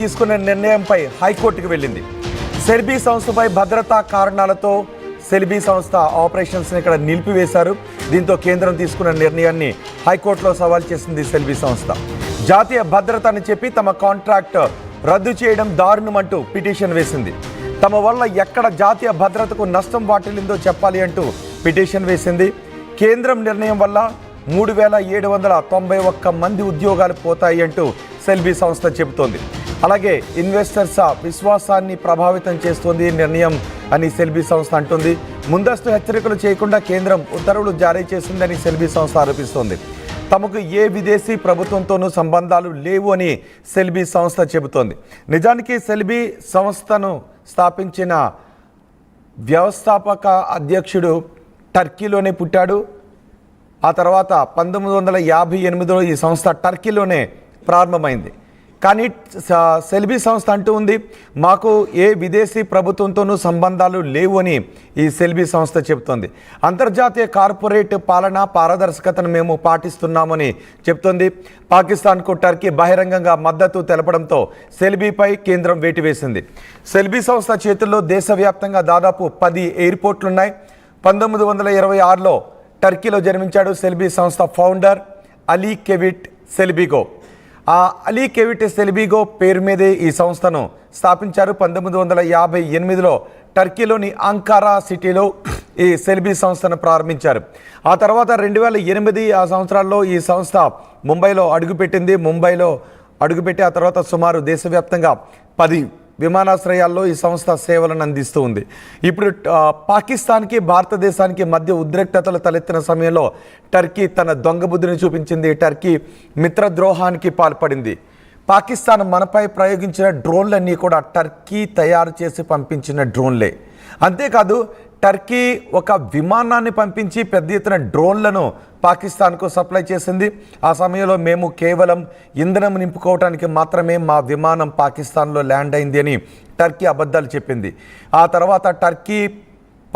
తీసుకున్న నిర్ణయంపై హైకోర్టుకు వెళ్ళింది. సెల్బీ సంస్థపై భద్రతా కారణాలతో సెల్బీ సంస్థ ఆపరేషన్స్ని ఇక్కడ నిలిపివేశారు. దీంతో కేంద్రం తీసుకున్న నిర్ణయాన్ని హైకోర్టులో సవాల్ చేసింది సెల్బీ సంస్థ. జాతీయ భద్రత అని చెప్పి తమ కాంట్రాక్ట్ రద్దు చేయడం దారుణమంటూ పిటిషన్ వేసింది. తమ వల్ల ఎక్కడ జాతీయ భద్రతకు నష్టం వాటిల్లిందో చెప్పాలి అంటూ పిటిషన్ వేసింది. కేంద్రం నిర్ణయం వల్ల 3791 మంది ఉద్యోగాలు పోతాయి అంటూ సెల్బీ సంస్థ చెబుతోంది. అలాగే ఇన్వెస్టర్స్ విశ్వాసాన్ని ప్రభావితం చేస్తుంది నిర్ణయం అని సెల్బీ సంస్థ అంటుంది. ముందస్తు హెచ్చరికలు చేయకుండా కేంద్రం ఉత్తర్వులు జారీ చేసిందని సెల్బీ సంస్థ ఆరోపిస్తోంది. తమకు ఏ విదేశీ ప్రభుత్వంతోనూ సంబంధాలు లేవు అని సెల్బీ సంస్థ చెబుతోంది. నిజానికి సెల్బీ సంస్థను స్థాపించిన వ్యవస్థాపక అధ్యక్షుడు టర్కీలోనే పుట్టాడు. ఆ తర్వాత 1958లో ఈ సంస్థ టర్కీలోనే ప్రారంభమైంది. కానీ సెల్బీ సంస్థ అంటూ ఉంది, మాకు ఏ విదేశీ ప్రభుత్వంతోనూ సంబంధాలు లేవు అని ఈ సెల్బీ సంస్థ చెబుతోంది. అంతర్జాతీయ కార్పొరేట్ పాలన పారదర్శకతను మేము పాటిస్తున్నామని చెబుతోంది. పాకిస్తాన్కు టర్కీ బహిరంగంగా మద్దతు తెలపడంతో సెల్బీపై కేంద్రం వేటు వేసింది. సెల్బీ సంస్థ చేతుల్లో దేశవ్యాప్తంగా దాదాపు 10 ఎయిర్పోర్ట్లున్నాయి. 1926లో టర్కీలో జన్మించాడు సెల్బీ సంస్థ ఫౌండర్ అలీ కెవిట్ సెల్బీగో. ఆ అలీ కెవిట్ సెల్బీగో పేరు మీదే ఈ సంస్థను స్థాపించారు. 1958లో టర్కీలోని అంకారా సిటీలో ఈ సెల్బీ సంస్థను ప్రారంభించారు. ఆ తర్వాత 2008 ఆ సంవత్సరాల్లో ఈ సంస్థ ముంబైలో అడుగుపెట్టింది. ముంబైలో అడుగుపెట్టి ఆ తర్వాత సుమారు దేశవ్యాప్తంగా 10 విమానాశ్రయాల్లో ఈ సంస్థ సేవలను అందిస్తూ ఉంది. ఇప్పుడు పాకిస్తాన్కి భారతదేశానికి మధ్య ఉద్రిక్తతలు తలెత్తిన సమయంలో టర్కీ తన దొంగ బుద్ధిని చూపించింది. టర్కీ మిత్రద్రోహానికి పాల్పడింది. పాకిస్తాన్ మనపై ప్రయోగించిన డ్రోన్లన్నీ కూడా టర్కీ తయారు చేసి పంపించిన డ్రోన్లే. అంతేకాదు టర్కీ ఒక విమానాన్ని పంపించి పెద్ద ఎత్తున డ్రోన్లను పాకిస్తాన్కు సప్లై చేసింది. ఆ సమయంలో మేము కేవలం ఇంధనం నింపుకోవడానికి మాత్రమే మా విమానం పాకిస్తాన్లో ల్యాండ్ అయింది అని టర్కీ అబద్ధాలు చెప్పింది. ఆ తర్వాత టర్కీ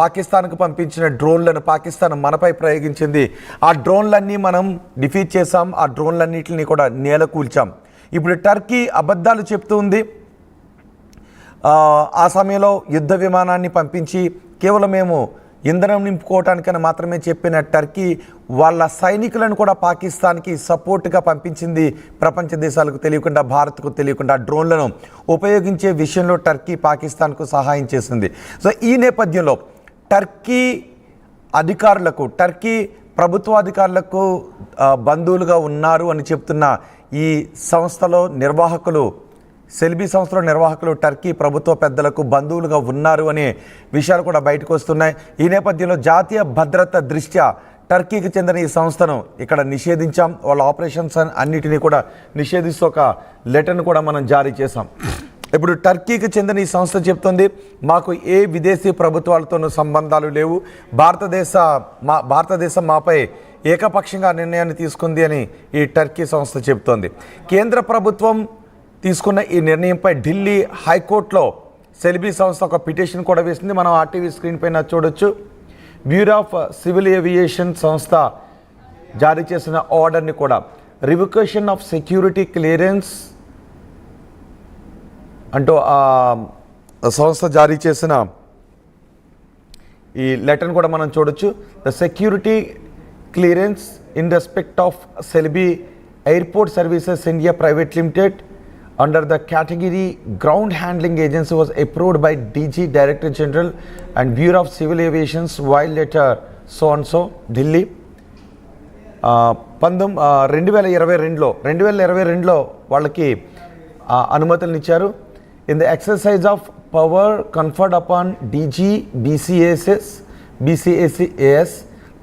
పాకిస్తాన్కు పంపించిన డ్రోన్లను పాకిస్తాన్ మనపై ప్రయోగించింది. ఆ డ్రోన్లన్నీ మనం డిఫీట్ చేశాం. ఆ డ్రోన్లన్నింటినీ కూడా నేలకూల్చాం. ఇప్పుడు టర్కీ అబద్ధాలు చెప్తూ ఉంది. ఆ సమయంలో యుద్ధ విమానాన్ని పంపించి కేవలం మేము ఇంధనం నింపుకోవటానికని మాత్రమే చెప్పిన టర్కీ వాళ్ళ సైనికులను కూడా పాకిస్తాన్కి సపోర్ట్గా పంపించింది. ప్రపంచ దేశాలకు తెలియకుండా, భారత్కు తెలియకుండా డ్రోన్లను ఉపయోగించే విషయంలో టర్కీ పాకిస్తాన్కు సహాయం చేసింది. సో ఈ నేపథ్యంలో టర్కీ అధికారులకు, టర్కీ ప్రభుత్వాధికారులకు బంధువులుగా ఉన్నారు అని చెప్తున్న ఈ సంస్థలో నిర్వాహకులు, సెల్బీ సంస్థలో నిర్వాహకులు టర్కీ ప్రభుత్వ పెద్దలకు బంధువులుగా ఉన్నారు అనే విషయాలు కూడా బయటకు వస్తున్నాయి. ఈ నేపథ్యంలో జాతీయ భద్రత దృష్ట్యా టర్కీకి చెందిన ఈ సంస్థను ఇక్కడ నిషేధించాం. వాళ్ళ ఆపరేషన్స్ అన్నిటినీ కూడా నిషేధిస్తూ ఒక లెటర్ను కూడా మనం జారీ చేశాం. ఇప్పుడు టర్కీకి చెందిన ఈ సంస్థ చెప్తుంది, మాకు ఏ విదేశీ ప్రభుత్వాలతోనూ సంబంధాలు లేవు. భారతదేశం మాపై ఏకపక్షంగా నిర్ణయాన్ని తీసుకుంది అని ఈ టర్కీ సంస్థ చెబుతోంది. కేంద్ర ప్రభుత్వం తీసుకున్న ఈ నిర్ణయంపై ఢిల్లీ హైకోర్టులో సెల్బీ సంస్థ ఒక పిటిషన్ కూడా వేసింది. మనం ఆర్టీవీ స్క్రీన్ పైన చూడొచ్చు. బ్యూరో ఆఫ్ సివిల్ ఏవియేషన్ సంస్థ జారీ చేసిన ఆర్డర్ని కూడా రివొకేషన్ ఆఫ్ సెక్యూరిటీ క్లియరెన్స్ అంటూ ఆ సంస్థ జారీ చేసిన ఈ లెటర్ని కూడా మనం చూడొచ్చు. The security clearance in respect of Cellbay airport services India private limited under the category ground handling agency was approved by DG Director General and Bureau of Civil Aviation's while letter so and so Delhi 2022లో వాళ్ళకి అనుమతులను ఇచ్చారు. in the exercise of power conferred upon DG BCAS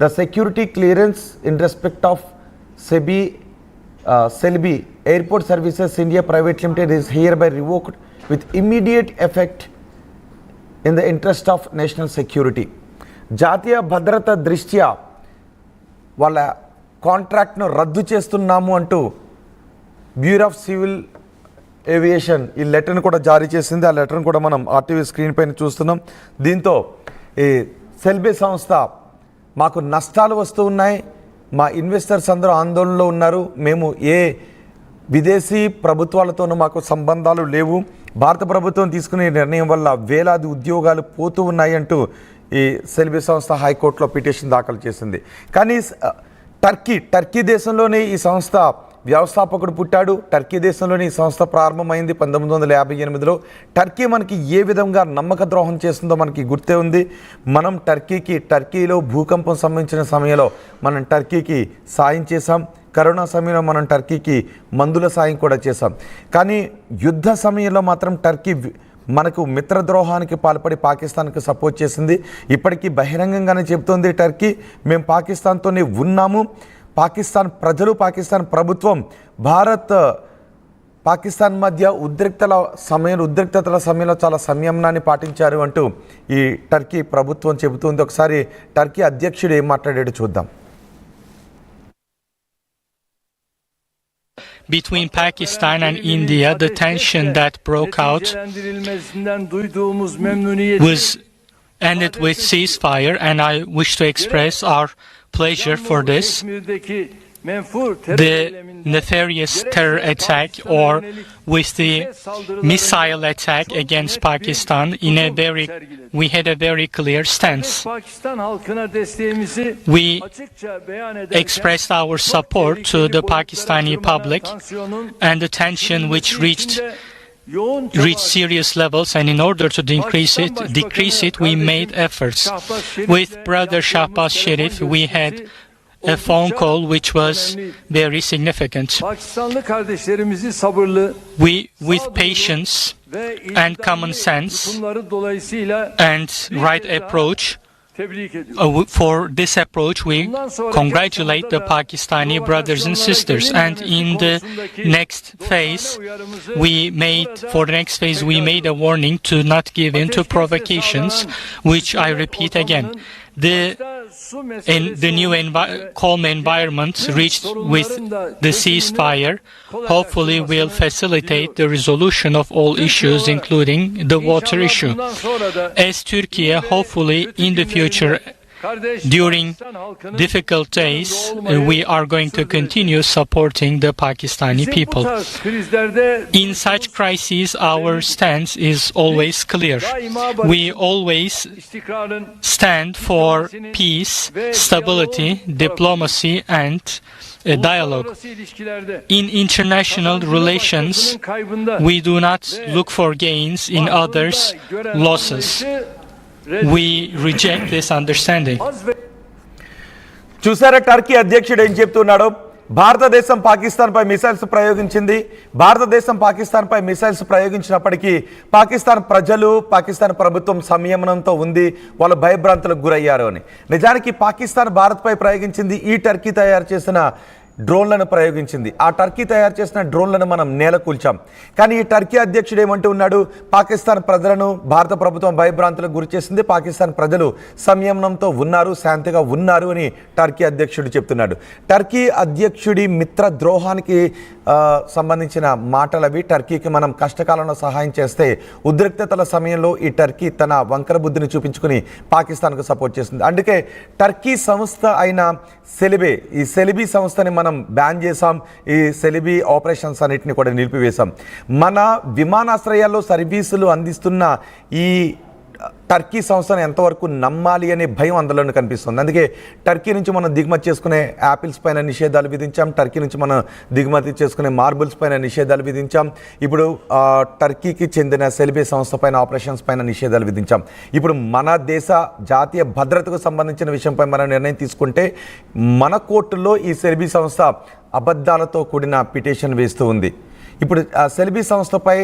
the security clearance in respect of Selby Airport Services India Private Limited is hereby revoked with immediate effect in the interest of national security. జాతీయ భద్రత దృష్ట్యా వాళ్ళ కాంట్రాక్ట్ను రద్దు చేస్తున్నాము అంటూ bureau of civil aviation ఈ లెటర్ను కూడా జారీ చేసింది. ఆ లెటర్ను కూడా మనం ఆర్టీవీ స్క్రీన్ పైన చూస్తున్నాం. దీంతో ఈ సెల్బీ సంస్థ మాకు నష్టాలు వస్తూ ఉన్నాయి, మా ఇన్వెస్టర్స్ అందరూ ఆందోళనలో ఉన్నారు, మేము ఏ విదేశీ ప్రభుత్వాలతోనూ మాకు సంబంధాలు లేవు, భారత ప్రభుత్వం తీసుకునే నిర్ణయం వల్ల వేలాది ఉద్యోగాలు పోతూ ఉన్నాయంటూ ఈ సెల్బీ సంస్థ హైకోర్టులో పిటిషన్ దాఖలు చేసింది. కానీ టర్కీ దేశంలోనే ఈ సంస్థ వ్యవస్థాపకుడు పుట్టాడు. టర్కీ దేశంలోనే ఈ సంస్థ ప్రారంభమైంది 1958లో. టర్కీ మనకి ఏ విధంగా నమ్మక ద్రోహం చేస్తుందో మనకి గుర్తే ఉంది. మనం టర్కీలో భూకంపం సంభవించిన సమయంలో మనం టర్కీకి సాయం చేశాం. కరోనా సమయంలో మనం టర్కీకి మందుల సాయం కూడా చేశాం. కానీ యుద్ధ సమయంలో మాత్రం టర్కీ మనకు మిత్రద్రోహానికి పాల్పడి పాకిస్తాన్కి సపోర్ట్ చేసింది. ఇప్పటికీ బహిరంగంగానే చెబుతోంది టర్కీ, మేము పాకిస్తాన్తోనే ఉన్నాము. పాకిస్తాన్ ప్రజలు, పాకిస్తాన్ ప్రభుత్వం పాకిస్తాన్ మధ్య ఉద్రిక్తతల సమయంలో చాలా సంయమనాన్ని పాటించారు అంటూ ఈ టర్కీ ప్రభుత్వం చెబుతుంది. ఒకసారి టర్కీ అధ్యక్షుడు ఏం మాట్లాడాడో చూద్దాం. Between Pakistan and India, the tension that broke out was ended with ceasefire, and I wish to express our pleasure for this. The nefarious terror attack, or with the missile attack against Pakistan, we had a very clear stance. We expressed our support to the Pakistani public and the tension which reached serious levels, and in order to decrease it, we made efforts. With Brother Shahbaz Sharif, we had a phone call which was very significant. We, with patience and common sense and right approach, for this approach we congratulate the Pakistani brothers and sisters, and in the next phase we made a warning to not give in to provocations, which I repeat again. The new calm environment reached with the ceasefire hopefully will facilitate the resolution of all issues, including the water issue. As Turkey, hopefully in the future, during difficult days, we are going to continue supporting the Pakistani people. In such crises, our stance is always clear. We always stand for peace, stability, diplomacy, and dialogue. In international relations, we do not look for gains in others' losses. We reject this understanding. చూసారా Turkey అధ్యక్షుడు ఏం చెప్తున్నాడో? భారతదేశం పాకిస్తాన్పై missiles ప్రయోగించింది. భారతదేశం పాకిస్తాన్పై missiles ప్రయోగించినప్పటికీ Pakistan ప్రజలు, పాకిస్తాన్ ప్రభుత్వం సంయమనంతో ఉంది, వాళ్ళు భయభ్రాంతులకు గురయ్యారు అని. నిజానికి పాకిస్తాన్ భారత్పై ప్రయోగించింది ఈ టర్కీ తయారు చేసిన డ్రోన్లను ప్రయోగించింది. ఆ టర్కీ తయారు చేసిన డ్రోన్లను మనం నేలకూల్చాం. కానీ ఈ టర్కీ అధ్యక్షుడు ఏమంటూ ఉన్నాడు? పాకిస్తాన్ ప్రజలను భారత ప్రభుత్వం భయభ్రాంతులకు గురి చేసింది, పాకిస్తాన్ ప్రజలు సంయమనంతో ఉన్నారు, శాంతిగా ఉన్నారు అని టర్కీ అధ్యక్షుడు చెప్తున్నాడు. టర్కీ అధ్యక్షుడి మిత్ర ద్రోహానికి సంబంధించిన మాటలవి. టర్కీకి మనం కష్టకాలంలో సహాయం చేస్తే ఉద్రిక్తతల సమయంలో ఈ టర్కీ తన వంకర బుద్ధిని చూపించుకుని పాకిస్తాన్కు సపోర్ట్ చేస్తుంది. అందుకే టర్కీ సంస్థ అయిన ఈ సెలిబీ సంస్థని మనం బ్యాన్ చేసాం. ఈ సెలిబీ ఆపరేషన్స్ అన్నిటిని కూడా నిలిపివేశాం. మన విమానాశ్రయాల్లో సర్వీసులు అందిస్తున్న ఈ టర్కీ సంస్థను ఎంతవరకు నమ్మాలి అనే భయం అందులోనే కనిపిస్తుంది. అందుకే టర్కీ నుంచి మనం దిగుమతి చేసుకునే యాపిల్స్ పైన నిషేధాలు విధించాం. టర్కీ నుంచి మనం దిగుమతి చేసుకునే మార్బుల్స్ పైన నిషేధాలు విధించాం. ఇప్పుడు టర్కీకి చెందిన సెలిబీ సంస్థ పైన ఆపరేషన్స్ పైన నిషేధాలు విధించాం. ఇప్పుడు మన దేశ జాతీయ భద్రతకు సంబంధించిన విషయంపై మనం నిర్ణయం తీసుకుంటే మన కోర్టులో ఈ సెలిబీ సంస్థ అబద్ధాలతో కూడిన పిటిషన్ వేస్తూ ఉంది. ఇప్పుడు సెలిబీ సంస్థపై